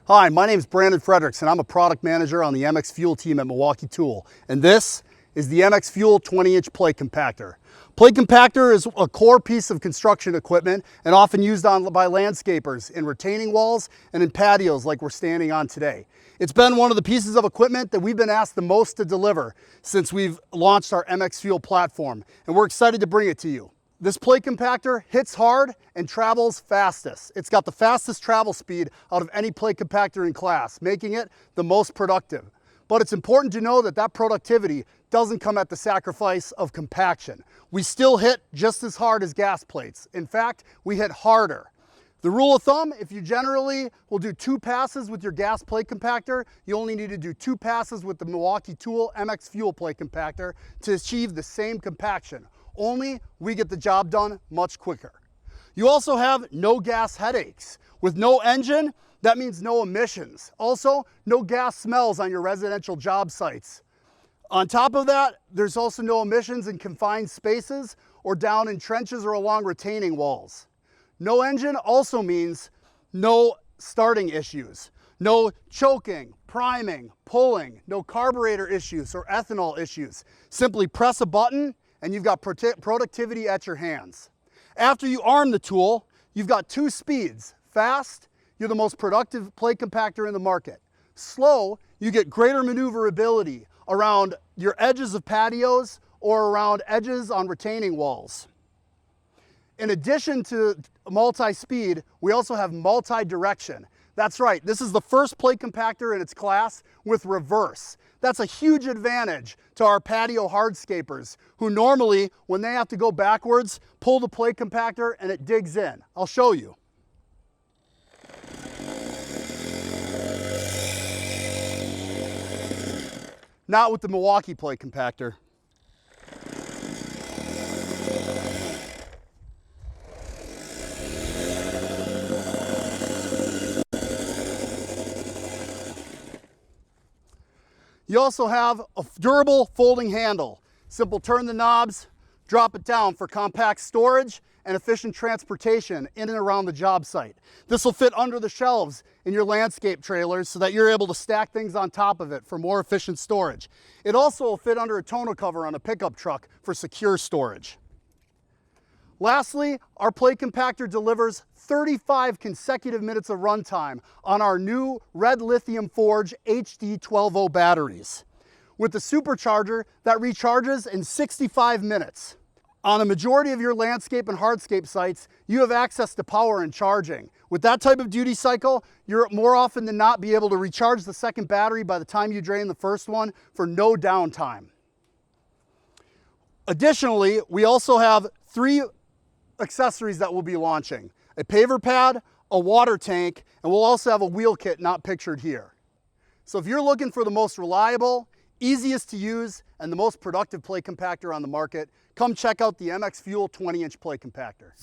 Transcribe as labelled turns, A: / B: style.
A: Hi, my name is Brandon Fredericks and I'm a product manager on the MX Fuel team at Milwaukee Tool. And this is the MX Fuel 20-inch plate compactor. Plate compactor is a core piece of construction equipment and often used by landscapers in retaining walls and in patios like we're standing on today. It's been one of the pieces of equipment that we've been asked the most to deliver since we've launched our MX Fuel platform, and we're excited to bring it to you. This plate compactor hits hard and travels fastest. It's got the fastest travel speed out of any plate compactor in class, making it the most productive. But it's important to know that that productivity doesn't come at the sacrifice of compaction. We still hit just as hard as gas plates. In fact, we hit harder. The rule of thumb, if you generally will do 2 passes with your gas plate compactor, you only need to do 2 passes with the Milwaukee Tool MX Fuel plate compactor to achieve the same compaction. Only we get the job done much quicker. You also have no gas headaches. With no engine, that means no emissions. Also, no gas smells on your residential job sites. On top of that, there's also no emissions in confined spaces or down in trenches or along retaining walls. No engine also means no starting issues, no choking, priming, pulling, no carburetor issues or ethanol issues. Simply press a button and you've got productivity at your hands. After you arm the tool, you've got 2 speeds. Fast, you're the most productive plate compactor in the market. Slow, you get greater maneuverability around your edges of patios or around edges on retaining walls. In addition to multi-speed, we also have multi-direction. That's right, this is the first plate compactor in its class with reverse. That's a huge advantage to our patio hardscapers who normally, when they have to go backwards, pull the plate compactor and it digs in. I'll show you. Not with the Milwaukee plate compactor. You also have a durable folding handle. Simple turn the knobs, drop it down for compact storage and efficient transportation in and around the job site. This will fit under the shelves in your landscape trailers so that you're able to stack things on top of it for more efficient storage. It also will fit under a tonneau cover on a pickup truck for secure storage. Lastly, our plate compactor delivers 35 consecutive minutes of runtime on our new red lithium forge HD 12V batteries, with the supercharger that recharges in 65 minutes. On a majority of your landscape and hardscape sites, you have access to power and charging. With that type of duty cycle, you're more often than not be able to recharge the second battery by the time you drain the first one for no downtime. Additionally, we also have 3 accessories that we'll be launching: a paver pad, a water tank, and we'll also have a wheel kit not pictured here. So if you're looking for the most reliable, easiest to use, and the most productive plate compactor on the market, come check out the MX Fuel 20-inch plate compactor.